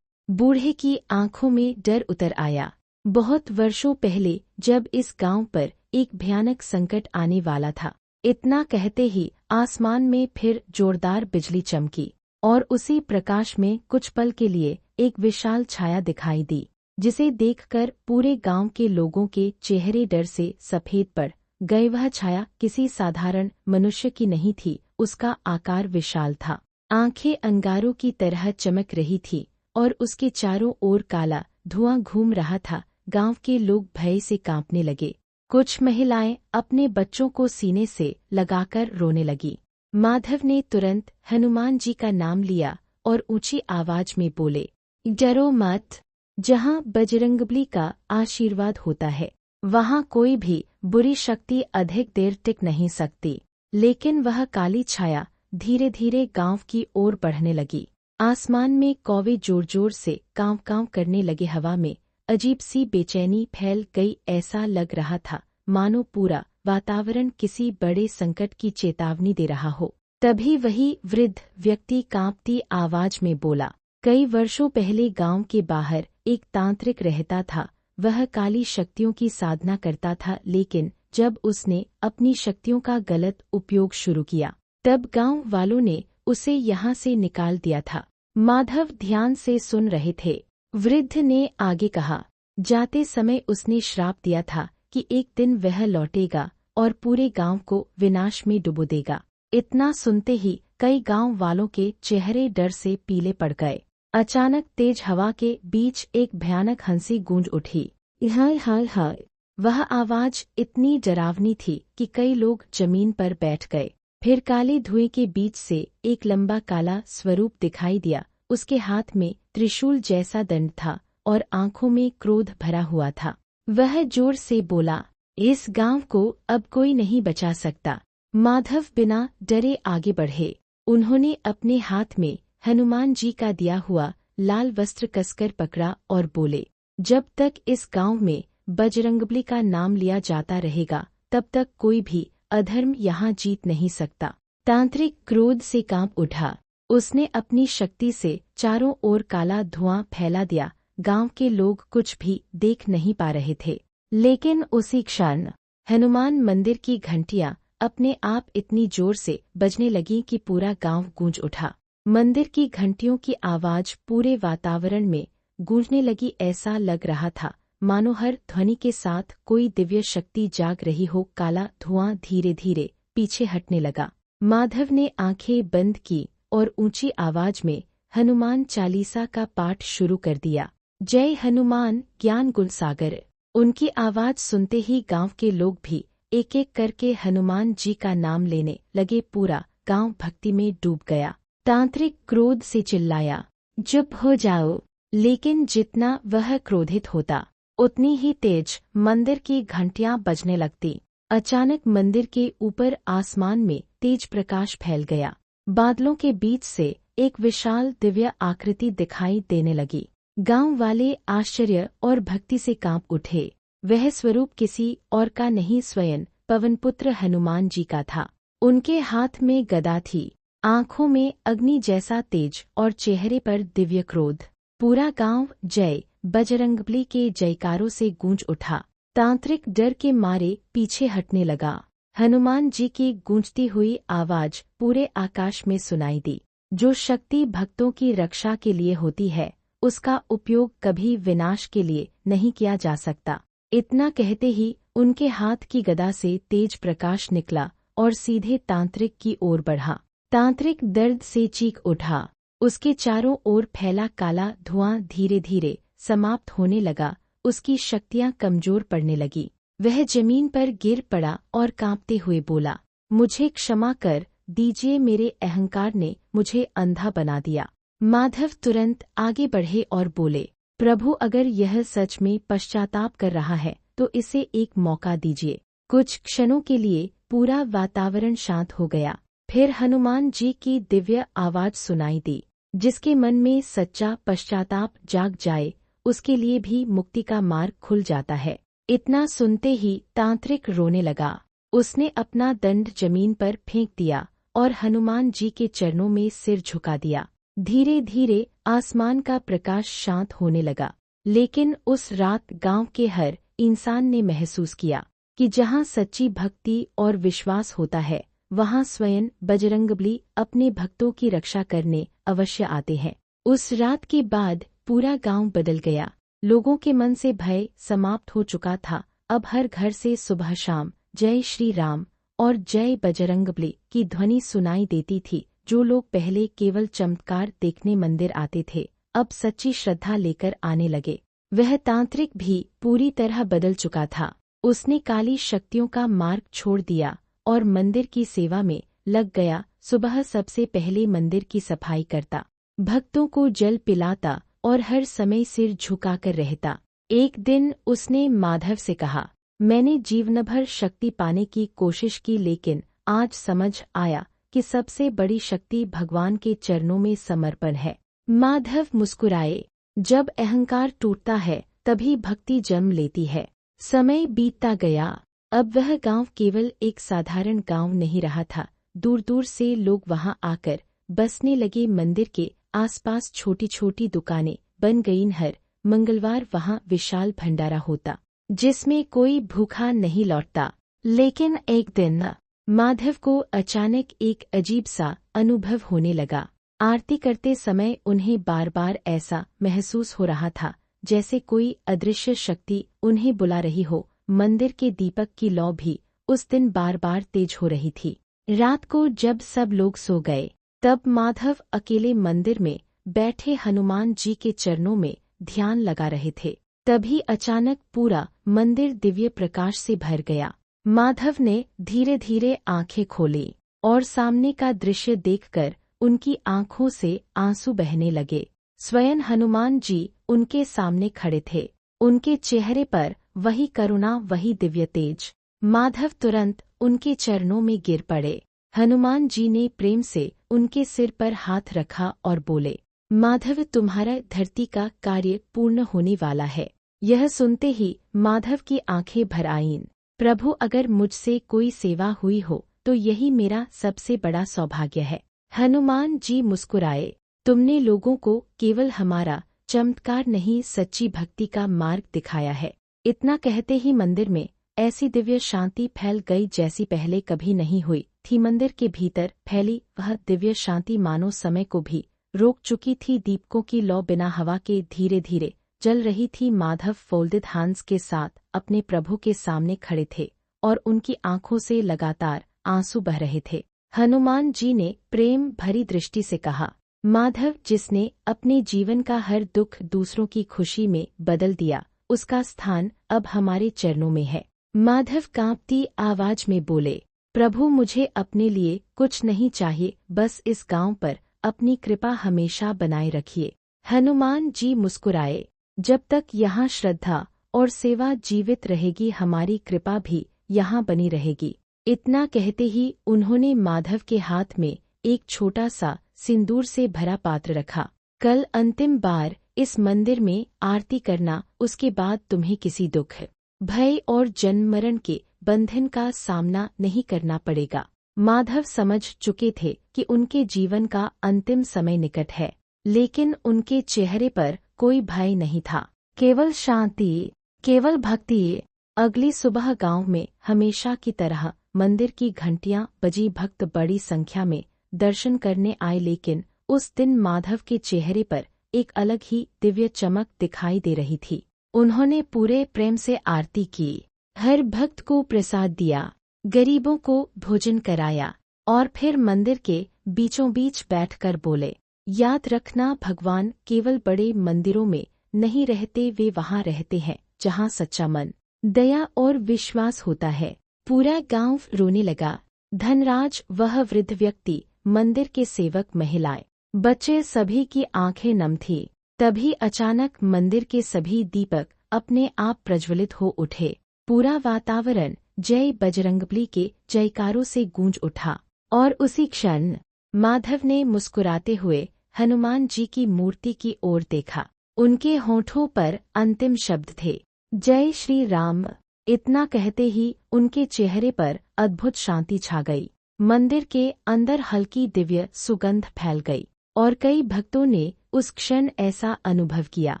बूढ़े की आंखों में डर उतर आया। बहुत वर्षों पहले, जब इस गांव पर एक भयानक संकट आने वाला था। इतना कहते ही आसमान में फिर जोरदार बिजली चमकी और उसी प्रकाश में कुछ पल के लिए एक विशाल छाया दिखाई दी, जिसे देखकर पूरे गांव के लोगों के चेहरे डर से सफेद पड़ गए। वह छाया किसी साधारण मनुष्य की नहीं थी। उसका आकार विशाल था, आंखें अंगारों की तरह चमक रही थी और उसके चारों ओर काला धुआं घूम रहा था। गांव के लोग भय से कांपने लगे। कुछ महिलाएं अपने बच्चों को सीने से लगाकर रोने लगी। माधव ने तुरंत हनुमान जी का नाम लिया और ऊंची आवाज में बोले, डरो मत। जहां बजरंगबली का आशीर्वाद होता है, वहां कोई भी बुरी शक्ति अधिक देर टिक नहीं सकती। लेकिन वह काली छाया धीरे धीरे गांव की ओर बढ़ने लगी। आसमान में कौवे जोर जोर से कांव कांव करने लगे। हवा में अजीब सी बेचैनी फैल गई। ऐसा लग रहा था मानो पूरा वातावरण किसी बड़े संकट की चेतावनी दे रहा हो। तभी वही वृद्ध व्यक्ति कांपती आवाज में बोला, कई वर्षों पहले गांव के बाहर एक तांत्रिक रहता था। वह काली शक्तियों की साधना करता था, लेकिन जब उसने अपनी शक्तियों का गलत उपयोग शुरू किया, तब गांव वालों ने उसे यहाँ से निकाल दिया था। माधव ध्यान से सुन रहे थे। वृद्ध ने आगे कहा, जाते समय उसने श्राप दिया था कि एक दिन वह लौटेगा और पूरे गांव को विनाश में डुबो देगा। इतना सुनते ही कई गांव वालों के चेहरे डर से पीले पड़ गए। अचानक तेज हवा के बीच एक भयानक हंसी गूंज उठी। हाय हाय हाय! वह आवाज इतनी डरावनी थी कि कई लोग जमीन पर बैठ गए। फिर काले धुएं के बीच से एक लंबा काला स्वरूप दिखाई दिया। उसके हाथ में त्रिशूल जैसा दंड था और आंखों में क्रोध भरा हुआ था। वह जोर से बोला, इस गांव को अब कोई नहीं बचा सकता। माधव बिना डरे आगे बढ़े। उन्होंने अपने हाथ में हनुमान जी का दिया हुआ लाल वस्त्र कसकर पकड़ा और बोले, जब तक इस गांव में बजरंगबली का नाम लिया जाता रहेगा तब तक कोई भी अधर्म यहाँ जीत नहीं सकता। तांत्रिक क्रोध से कांप उठा। उसने अपनी शक्ति से चारों ओर काला धुआं फैला दिया। गांव के लोग कुछ भी देख नहीं पा रहे थे। लेकिन उसी क्षण हनुमान मंदिर की घंटियां अपने आप इतनी जोर से बजने लगी कि पूरा गांव गूंज उठा। मंदिर की घंटियों की आवाज पूरे वातावरण में गूंजने लगी। ऐसा लग रहा था मानो हर ध्वनि के साथ कोई दिव्य शक्ति जाग रही हो। काला धुआं धीरे धीरे पीछे हटने लगा। माधव ने आंखें बंद की और ऊंची आवाज में हनुमान चालीसा का पाठ शुरू कर दिया। जय हनुमान ज्ञान गुण सागर। उनकी आवाज सुनते ही गांव के लोग भी एक एक करके हनुमान जी का नाम लेने लगे। पूरा गांव भक्ति में डूब गया। तांत्रिक क्रोध से चिल्लाया, चुप हो जाओ। लेकिन जितना वह क्रोधित होता उतनी ही तेज मंदिर की घंटियां बजने लगती। अचानक मंदिर के ऊपर आसमान में तेज प्रकाश फैल गया। बादलों के बीच से एक विशाल दिव्य आकृति दिखाई देने लगी। गांव वाले आश्चर्य और भक्ति से कांप उठे। वह स्वरूप किसी और का नहीं, स्वयं पवनपुत्र हनुमान जी का था। उनके हाथ में गदा थी, आंखों में अग्नि जैसा तेज और चेहरे पर दिव्य क्रोध। पूरा गांव जय बजरंगबली के जयकारों से गूंज उठा। तांत्रिक डर के मारे पीछे हटने लगा। हनुमान जी की गूंजती हुई आवाज पूरे आकाश में सुनाई दी। जो शक्ति भक्तों की रक्षा के लिए होती है उसका उपयोग कभी विनाश के लिए नहीं किया जा सकता। इतना कहते ही उनके हाथ की गदा से तेज प्रकाश निकला और सीधे तांत्रिक की ओर बढ़ा। तांत्रिक दर्द से चीख उठा। उसके चारों ओर फैला काला धुआं धीरे धीरे समाप्त होने लगा। उसकी शक्तियां कमजोर पड़ने लगी। वह जमीन पर गिर पड़ा और कांपते हुए बोला, मुझे क्षमा कर दीजिए, मेरे अहंकार ने मुझे अंधा बना दिया। माधव तुरंत आगे बढ़े और बोले, प्रभु अगर यह सच में पश्चाताप कर रहा है तो इसे एक मौका दीजिए। कुछ क्षणों के लिए पूरा वातावरण शांत हो गया। फिर हनुमान जी की दिव्य आवाज सुनाई दी, जिसके मन में सच्चा पश्चाताप जाग जाए उसके लिए भी मुक्ति का मार्ग खुल जाता है। इतना सुनते ही तांत्रिक रोने लगा। उसने अपना दंड जमीन पर फेंक दिया और हनुमान जी के चरणों में सिर झुका दिया। धीरे धीरे आसमान का प्रकाश शांत होने लगा। लेकिन उस रात गांव के हर इंसान ने महसूस किया कि जहां सच्ची भक्ति और विश्वास होता है वहां स्वयं बजरंगबली अपने भक्तों की रक्षा करने अवश्य आते हैं। उस रात के बाद पूरा गांव बदल गया। लोगों के मन से भय समाप्त हो चुका था। अब हर घर से सुबह शाम जय श्री राम और जय बजरंगबली की ध्वनि सुनाई देती थी। जो लोग पहले केवल चमत्कार देखने मंदिर आते थे अब सच्ची श्रद्धा लेकर आने लगे। वह तांत्रिक भी पूरी तरह बदल चुका था। उसने काली शक्तियों का मार्ग छोड़ दिया और मंदिर की सेवा में लग गया। सुबह सबसे पहले मंदिर की सफाई करता, भक्तों को जल पिलाता और हर समय सिर झुकाकर रहता। एक दिन उसने माधव से कहा, मैंने जीवनभर शक्ति पाने की कोशिश की लेकिन आज समझ आया कि सबसे बड़ी शक्ति भगवान के चरणों में समर्पण है। माधव मुस्कुराए। जब अहंकार टूटता है तभी भक्ति जन्म लेती है। समय बीतता गया। अब वह गांव केवल एक साधारण गांव नहीं रहा था। दूर दूर से लोग वहां आकर बसने लगे। मंदिर के आसपास छोटी छोटी दुकानें बन गईं। हर मंगलवार वहां विशाल भंडारा होता जिसमें कोई भूखा नहीं लौटता। लेकिन एक दिन माधव को अचानक एक अजीब सा अनुभव होने लगा। आरती करते समय उन्हें बार बार ऐसा महसूस हो रहा था जैसे कोई अदृश्य शक्ति उन्हें बुला रही हो। मंदिर के दीपक की लौ भी उस दिन बार बार तेज हो रही थी। रात को जब सब लोग सो गए तब माधव अकेले मंदिर में बैठे हनुमान जी के चरणों में ध्यान लगा रहे थे। तभी अचानक पूरा मंदिर दिव्य प्रकाश से भर गया। माधव ने धीरे धीरे आंखें खोली और सामने का दृश्य देखकर उनकी आंखों से आंसू बहने लगे। स्वयं हनुमान जी उनके सामने खड़े थे। उनके चेहरे पर वही करुणा, वही दिव्य तेज। माधव तुरंत उनके चरणों में गिर पड़े। हनुमान जी ने प्रेम से उनके सिर पर हाथ रखा और बोले, माधव, तुम्हारा धरती का कार्य पूर्ण होने वाला है। यह सुनते ही माधव की आंखें भर आईं। प्रभु, अगर मुझसे कोई सेवा हुई हो तो यही मेरा सबसे बड़ा सौभाग्य है। हनुमान जी मुस्कुराए, तुमने लोगों को केवल हमारा चमत्कार नहीं, सच्ची भक्ति का मार्ग दिखाया है। इतना कहते ही मंदिर में ऐसी दिव्य शांति फैल गई जैसी पहले कभी नहीं हुई थी। मंदिर के भीतर फैली वह दिव्य शांति मानो समय को भी रोक चुकी थी। दीपकों की लौ बिना हवा के धीरे धीरे जल रही थी। माधव फोल्डेड हैंड्स के साथ अपने प्रभु के सामने खड़े थे और उनकी आंखों से लगातार आंसू बह रहे थे। हनुमान जी ने प्रेम भरी दृष्टि से कहा, माधव, जिसने अपने जीवन का हर दुख दूसरों की खुशी में बदल दिया, उसका स्थान अब हमारे चरणों में है। माधव कांपती आवाज में बोले, प्रभु, मुझे अपने लिए कुछ नहीं चाहिए, बस इस गांव पर अपनी कृपा हमेशा बनाए रखिए। हनुमान जी मुस्कुराए, जब तक यहाँ श्रद्धा और सेवा जीवित रहेगी, हमारी कृपा भी यहाँ बनी रहेगी। इतना कहते ही उन्होंने माधव के हाथ में एक छोटा सा सिंदूर से भरा पात्र रखा। कल अंतिम बार इस मंदिर में आरती करना, उसके बाद तुम्हें किसी दुख, भय और जन्म मरण के बंधन का सामना नहीं करना पड़ेगा। माधव समझ चुके थे कि उनके जीवन का अंतिम समय निकट है, लेकिन उनके चेहरे पर कोई भय नहीं था, केवल शांति, केवल भक्ति। अगली सुबह गांव में हमेशा की तरह मंदिर की घंटियां बजी। भक्त बड़ी संख्या में दर्शन करने आए, लेकिन उस दिन माधव के चेहरे पर एक अलग ही दिव्य चमक दिखाई दे रही थी। उन्होंने पूरे प्रेम से आरती की, हर भक्त को प्रसाद दिया, गरीबों को भोजन कराया और फिर मंदिर के बीचों बीच बैठकर बोले, याद रखना, भगवान केवल बड़े मंदिरों में नहीं रहते, वे वहाँ रहते हैं जहाँ सच्चा मन, दया और विश्वास होता है। पूरा गांव रोने लगा। धनराज, वह वृद्ध व्यक्ति, मंदिर के सेवक, महिलाएं, बच्चे, सभी की आंखें नम थी। तभी अचानक मंदिर के सभी दीपक अपने आप प्रज्वलित हो उठे। पूरा वातावरण जय बजरंगबली के जयकारों से गूंज उठा और उसी क्षण माधव ने मुस्कुराते हुए हनुमान जी की मूर्ति की ओर देखा। उनके होठों पर अंतिम शब्द थे, जय श्री राम। इतना कहते ही उनके चेहरे पर अद्भुत शांति छा गई। मंदिर के अंदर हल्की दिव्य सुगंध फैल गई और कई भक्तों ने उस क्षण ऐसा अनुभव किया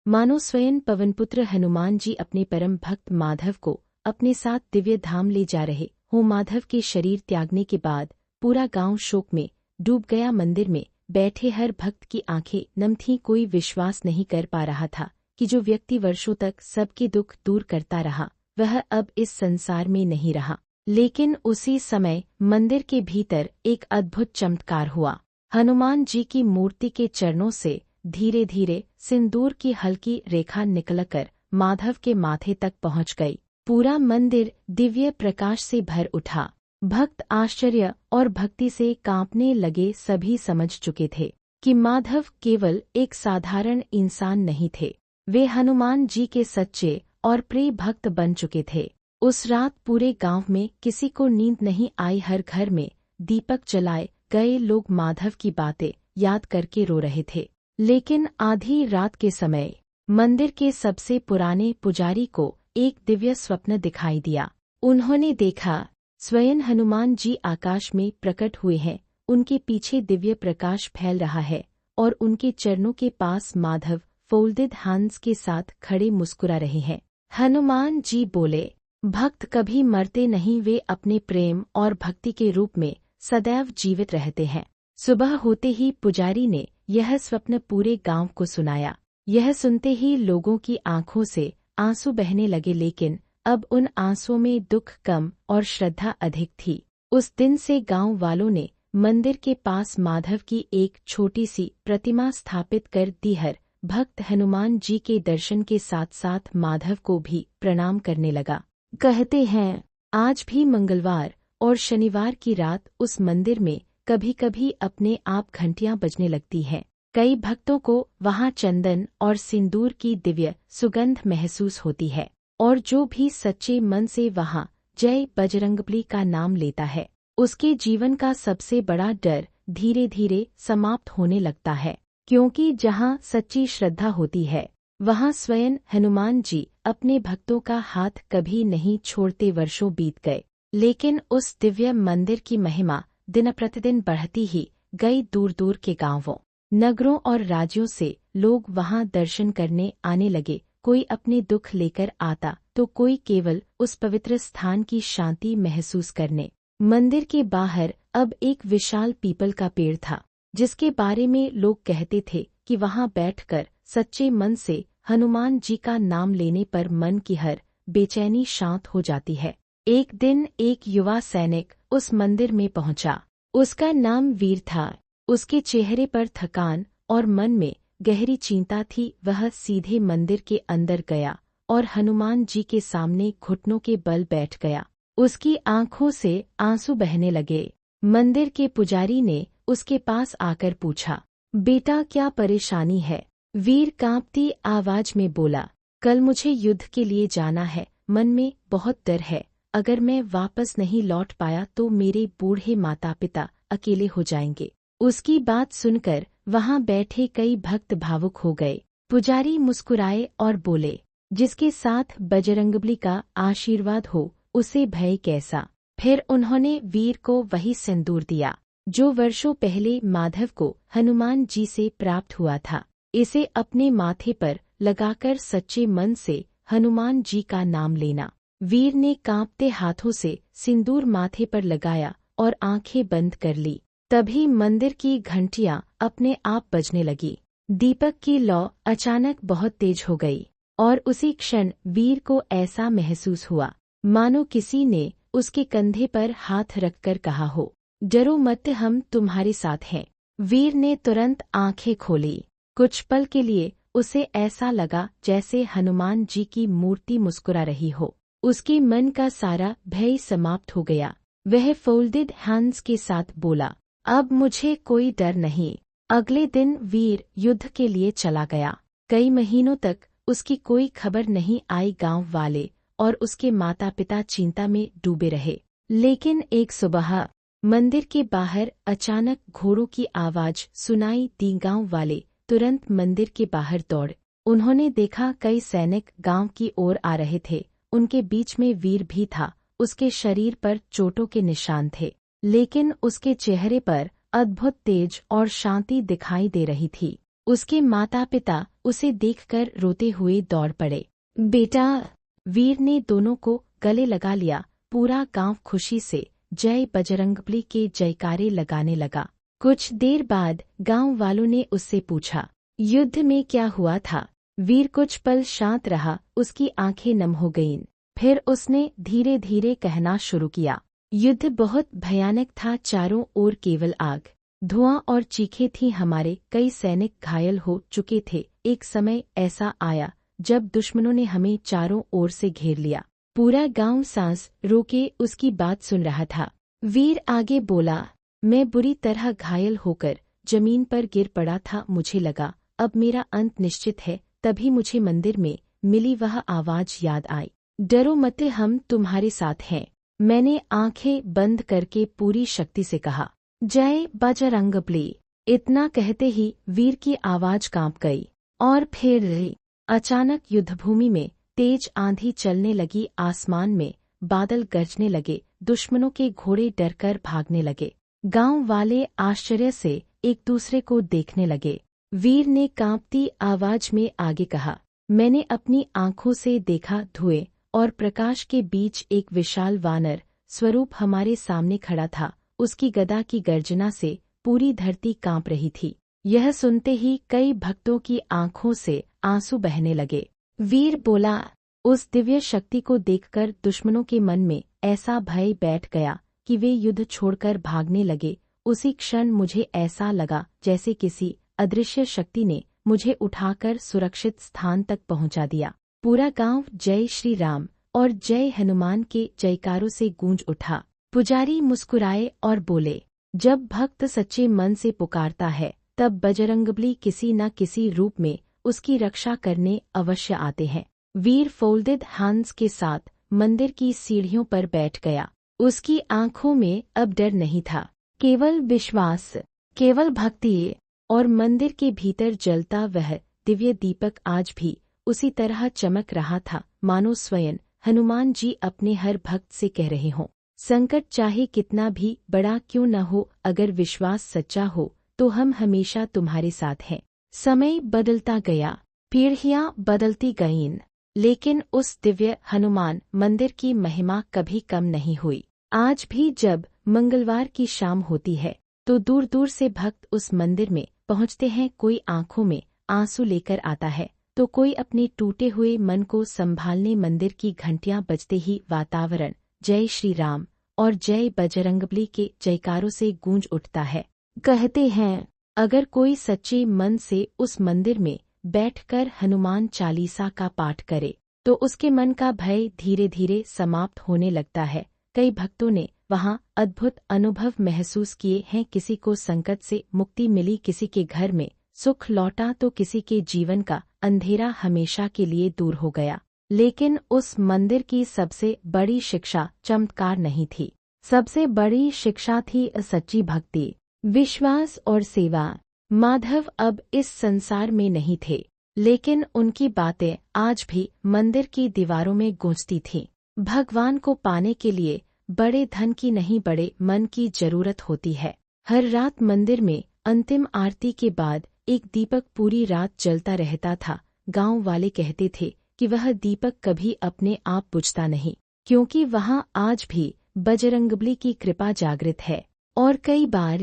मानो स्वयं पवनपुत्र हनुमान जी अपने परम भक्त माधव को अपने साथ दिव्य धाम ले जा रहे हो। माधव के शरीर त्यागने के बाद पूरा गांव शोक में डूब गया। मंदिर में बैठे हर भक्त की आंखें नम थीं। कोई विश्वास नहीं कर पा रहा था कि जो व्यक्ति वर्षों तक सबके दुख दूर करता रहा, वह अब इस संसार में नहीं रहा। लेकिन उसी समय मंदिर के भीतर एक अद्भुत चमत्कार हुआ। हनुमान जी की मूर्ति के चरणों से धीरे धीरे सिंदूर की हल्की रेखा निकलकर माधव के माथे तक पहुंच गई। पूरा मंदिर दिव्य प्रकाश से भर उठा। भक्त आश्चर्य और भक्ति से कांपने लगे। सभी समझ चुके थे कि माधव केवल एक साधारण इंसान नहीं थे, वे हनुमान जी के सच्चे और प्रिय भक्त बन चुके थे। उस रात पूरे गांव में किसी को नींद नहीं आई। हर घर में दीपक जलाए गए, लोग माधव की बातें याद करके रो रहे थे। लेकिन आधी रात के समय मंदिर के सबसे पुराने पुजारी को एक दिव्य स्वप्न दिखाई दिया। उन्होंने देखा स्वयं हनुमान जी आकाश में प्रकट हुए हैं, उनके पीछे दिव्य प्रकाश फैल रहा है और उनके चरणों के पास माधव फोल्डेड हैंड्स के साथ खड़े मुस्कुरा रहे हैं। हनुमान जी बोले, भक्त कभी मरते नहीं, वे अपने प्रेम और भक्ति के रूप में सदैव जीवित रहते हैं। सुबह होते ही पुजारी ने यह स्वप्न पूरे गांव को सुनाया। यह सुनते ही लोगों की आंखों से आंसू बहने लगे, लेकिन अब उन आंसुओं में दुख कम और श्रद्धा अधिक थी। उस दिन से गांव वालों ने मंदिर के पास माधव की एक छोटी सी प्रतिमा स्थापित कर दी। हर भक्त हनुमान जी के दर्शन के साथ साथ माधव को भी प्रणाम करने लगा। कहते हैं आज भी मंगलवार और शनिवार की रात उस मंदिर में कभी कभी अपने आप घंटियां बजने लगती हैं। कई भक्तों को वहां चंदन और सिंदूर की दिव्य सुगंध महसूस होती है, और जो भी सच्चे मन से वहां जय बजरंगबली का नाम लेता है, उसके जीवन का सबसे बड़ा डर धीरे धीरे समाप्त होने लगता है। क्योंकि जहां सच्ची श्रद्धा होती है, वहां स्वयं हनुमान जी अपने भक्तों का हाथ कभी नहीं छोड़ते। वर्षों बीत गए, लेकिन उस दिव्य मंदिर की महिमा दिन प्रतिदिन बढ़ती ही गई। दूर दूर के गांवों, नगरों और राज्यों से लोग वहां दर्शन करने आने लगे। कोई अपने दुख लेकर आता, तो कोई केवल उस पवित्र स्थान की शांति महसूस करने। मंदिर के बाहर अब एक विशाल पीपल का पेड़ था, जिसके बारे में लोग कहते थे कि वहां बैठकर सच्चे मन से हनुमान जी का नाम लेने पर मन की हर बेचैनी शांत हो जाती है। एक दिन एक युवा सैनिक उस मंदिर में पहुंचा। उसका नाम वीर था। उसके चेहरे पर थकान और मन में गहरी चिंता थी। वह सीधे मंदिर के अंदर गया और हनुमान जी के सामने घुटनों के बल बैठ गया। उसकी आंखों से आंसू बहने लगे। मंदिर के पुजारी ने उसके पास आकर पूछा, बेटा क्या परेशानी है? वीर कांपती आवाज में बोला, कल मुझे युद्ध के लिए जाना है। मन में बहुत डर है। अगर मैं वापस नहीं लौट पाया तो मेरे बूढ़े माता पिता अकेले हो जाएंगे। उसकी बात सुनकर वहां बैठे कई भक्त भावुक हो गए। पुजारी मुस्कुराए और बोले, जिसके साथ बजरंगबली का आशीर्वाद हो, उसे भय कैसा। फिर उन्होंने वीर को वही सिंदूर दिया जो वर्षों पहले माधव को हनुमान जी से प्राप्त हुआ था। इसे अपने माथे पर लगाकर सच्चे मन से हनुमान जी का नाम लेना। वीर ने कांपते हाथों से सिंदूर माथे पर लगाया और आंखें बंद कर ली। तभी मंदिर की घंटियां अपने आप बजने लगी। दीपक की लौ अचानक बहुत तेज हो गई और उसी क्षण वीर को ऐसा महसूस हुआ मानो किसी ने उसके कंधे पर हाथ रखकर कहा हो, डरो मत, हम तुम्हारे साथ हैं। वीर ने तुरंत आंखें खोली। कुछ पल के लिए उसे ऐसा लगा जैसे हनुमान जी की मूर्ति मुस्कुरा रही हो। उसके मन का सारा भय समाप्त हो गया। वह फोल्डेड हैंड्स के साथ बोला, अब मुझे कोई डर नहीं। अगले दिन वीर युद्ध के लिए चला गया। कई महीनों तक उसकी कोई खबर नहीं आई। गांव वाले और उसके माता पिता चिंता में डूबे रहे। लेकिन एक सुबह मंदिर के बाहर अचानक घोड़ों की आवाज सुनाई दी। गांव वाले तुरंत मंदिर के बाहर दौड़े। उन्होंने देखा कई सैनिक गांव की ओर आ रहे थे। उनके बीच में वीर भी था। उसके शरीर पर चोटों के निशान थे, लेकिन उसके चेहरे पर अद्भुत तेज और शांति दिखाई दे रही थी। उसके माता पिता उसे देखकर रोते हुए दौड़ पड़े। बेटा, वीर ने दोनों को गले लगा लिया। पूरा गांव खुशी से जय बजरंगबली के जयकारे लगाने लगा। कुछ देर बाद गांव वालों ने उससे पूछा, युद्ध में क्या हुआ था? वीर कुछ पल शांत रहा। उसकी आंखें नम हो गईं। फिर उसने धीरे धीरे कहना शुरू किया, युद्ध बहुत भयानक था। चारों ओर केवल आग, धुआं और चीखें थीं। हमारे कई सैनिक घायल हो चुके थे। एक समय ऐसा आया जब दुश्मनों ने हमें चारों ओर से घेर लिया। पूरा गांव सांस रोके उसकी बात सुन रहा था। वीर आगे बोला, मैं बुरी तरह घायल होकर जमीन पर गिर पड़ा था। मुझे लगा अब मेरा अंत निश्चित है। तभी मुझे मंदिर में मिली वह आवाज याद आई, डरो मत, हम तुम्हारे साथ हैं। मैंने आंखें बंद करके पूरी शक्ति से कहा, जय बजरंगबली। इतना कहते ही वीर की आवाज कांप गई और फिर अचानक युद्धभूमि में तेज आंधी चलने लगी। आसमान में बादल गरजने लगे। दुश्मनों के घोड़े डरकर भागने लगे। गांव वाले आश्चर्य से एक दूसरे को देखने लगे। वीर ने कांपती आवाज में आगे कहा, मैंने अपनी आंखों से देखा। धुएं और प्रकाश के बीच एक विशाल वानर स्वरूप हमारे सामने खड़ा था। उसकी गदा की गर्जना से पूरी धरती कांप रही थी। यह सुनते ही कई भक्तों की आंखों से आंसू बहने लगे। वीर बोला, उस दिव्य शक्ति को देखकर दुश्मनों के मन में ऐसा भय बैठ गया कि वे युद्ध छोड़कर भागने लगे। उसी क्षण मुझे ऐसा लगा जैसे किसी अदृश्य शक्ति ने मुझे उठाकर सुरक्षित स्थान तक पहुंचा दिया। पूरा गांव जय श्री राम और जय हनुमान के जयकारों से गूंज उठा। पुजारी मुस्कुराए और बोले, जब भक्त सच्चे मन से पुकारता है तब बजरंगबली किसी न किसी रूप में उसकी रक्षा करने अवश्य आते हैं। वीर फोल्डेड हैंड्स के साथ मंदिर की सीढ़ियों पर बैठ गया। उसकी आंखों में अब डर नहीं था, केवल विश्वास, केवल भक्ति। और मंदिर के भीतर जलता वह दिव्य दीपक आज भी उसी तरह चमक रहा था, मानो स्वयं हनुमान जी अपने हर भक्त से कह रहे हों, संकट चाहे कितना भी बड़ा क्यों न हो, अगर विश्वास सच्चा हो तो हम हमेशा तुम्हारे साथ हैं। समय बदलता गया, पीढ़ियां बदलती गईं, लेकिन उस दिव्य हनुमान मंदिर की महिमा कभी कम नहीं हुई। आज भी जब मंगलवार की शाम होती है तो दूर दूर से भक्त उस मंदिर में पहुंचते हैं। कोई आंखों में आंसू लेकर आता है तो कोई अपने टूटे हुए मन को संभालने। मंदिर की घंटियां बजते ही वातावरण जय श्री राम और जय बजरंगबली के जयकारों से गूंज उठता है। कहते हैं, अगर कोई सच्चे मन से उस मंदिर में बैठकर हनुमान चालीसा का पाठ करे तो उसके मन का भय धीरे धीरे समाप्त होने लगता है। कई भक्तों ने वहां अद्भुत अनुभव महसूस किए हैं। किसी को संकट से मुक्ति मिली, किसी के घर में सुख लौटा तो किसी के जीवन का अंधेरा हमेशा के लिए दूर हो गया। लेकिन उस मंदिर की सबसे बड़ी शिक्षा चमत्कार नहीं थी, सबसे बड़ी शिक्षा थी सच्ची भक्ति, विश्वास और सेवा। माधव अब इस संसार में नहीं थे, लेकिन उनकी बातें आज भी मंदिर की दीवारों में गूंजती थीं। भगवान को पाने के लिए बड़े धन की नहीं, बड़े मन की जरूरत होती है। हर रात मंदिर में अंतिम आरती के बाद एक दीपक पूरी रात जलता रहता था। गांव वाले कहते थे कि वह दीपक कभी अपने आप बुझता नहीं, क्योंकि वहां आज भी बजरंगबली की कृपा जागृत है। और कई बार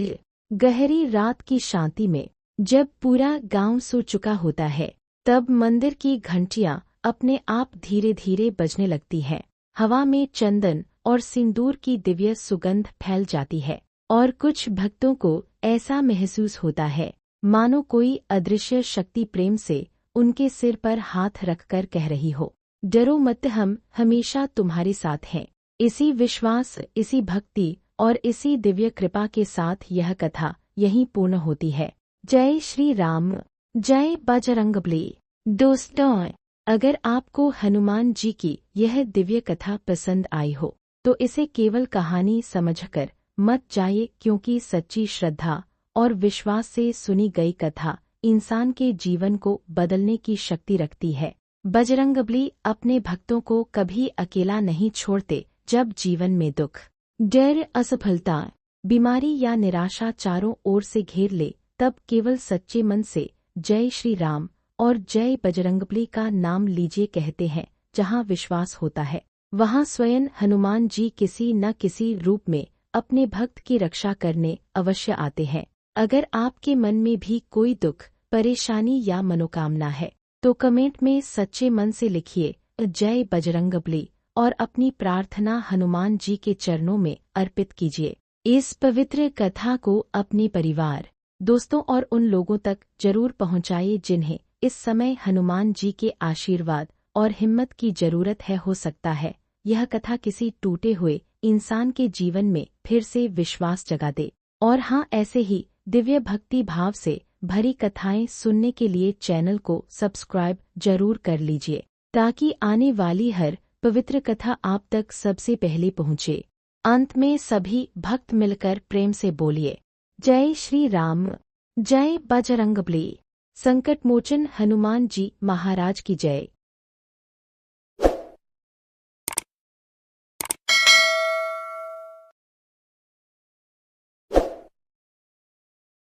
गहरी रात की शांति में जब पूरा गांव सो चुका होता है, तब मंदिर की घंटियां अपने आप धीरे धीरे बजने लगती हैं। हवा में चंदन और सिंदूर की दिव्य सुगंध फैल जाती है और कुछ भक्तों को ऐसा महसूस होता है मानो कोई अदृश्य शक्ति प्रेम से उनके सिर पर हाथ रखकर कह रही हो, डरो मत, हम हमेशा तुम्हारे साथ हैं। इसी विश्वास, इसी भक्ति और इसी दिव्य कृपा के साथ यह कथा यहीं पूर्ण होती है। जय श्री राम, जय बजरंगबली। दोस्तों, अगर आपको हनुमान जी की यह दिव्य कथा पसंद आई हो तो इसे केवल कहानी समझकर मत जाइए, क्योंकि सच्ची श्रद्धा और विश्वास से सुनी गई कथा इंसान के जीवन को बदलने की शक्ति रखती है। बजरंगबली अपने भक्तों को कभी अकेला नहीं छोड़ते। जब जीवन में दुख, डर, असफलता, बीमारी या निराशा चारों ओर से घेर ले, तब केवल सच्चे मन से जय श्री राम और जय बजरंगबली का नाम लीजिए। कहते हैं, जहां विश्वास होता है वहां स्वयं हनुमान जी किसी न किसी रूप में अपने भक्त की रक्षा करने अवश्य आते हैं। अगर आपके मन में भी कोई दुख, परेशानी या मनोकामना है तो कमेंट में सच्चे मन से लिखिए जय बजरंगबली और अपनी प्रार्थना हनुमान जी के चरणों में अर्पित कीजिए। इस पवित्र कथा को अपने परिवार, दोस्तों और उन लोगों तक जरूर पहुंचाइए जिन्हें इस समय हनुमान जी के आशीर्वाद और हिम्मत की जरूरत है। हो सकता है यह कथा किसी टूटे हुए इंसान के जीवन में फिर से विश्वास जगा दे। और हाँ, ऐसे ही दिव्य भक्ति भाव से भरी कथाएं सुनने के लिए चैनल को सब्सक्राइब जरूर कर लीजिए, ताकि आने वाली हर पवित्र कथा आप तक सबसे पहले पहुँचे। अंत में सभी भक्त मिलकर प्रेम से बोलिए, जय श्री राम, जय बजरंगबली। संकट मोचन हनुमान जी महाराज की जय।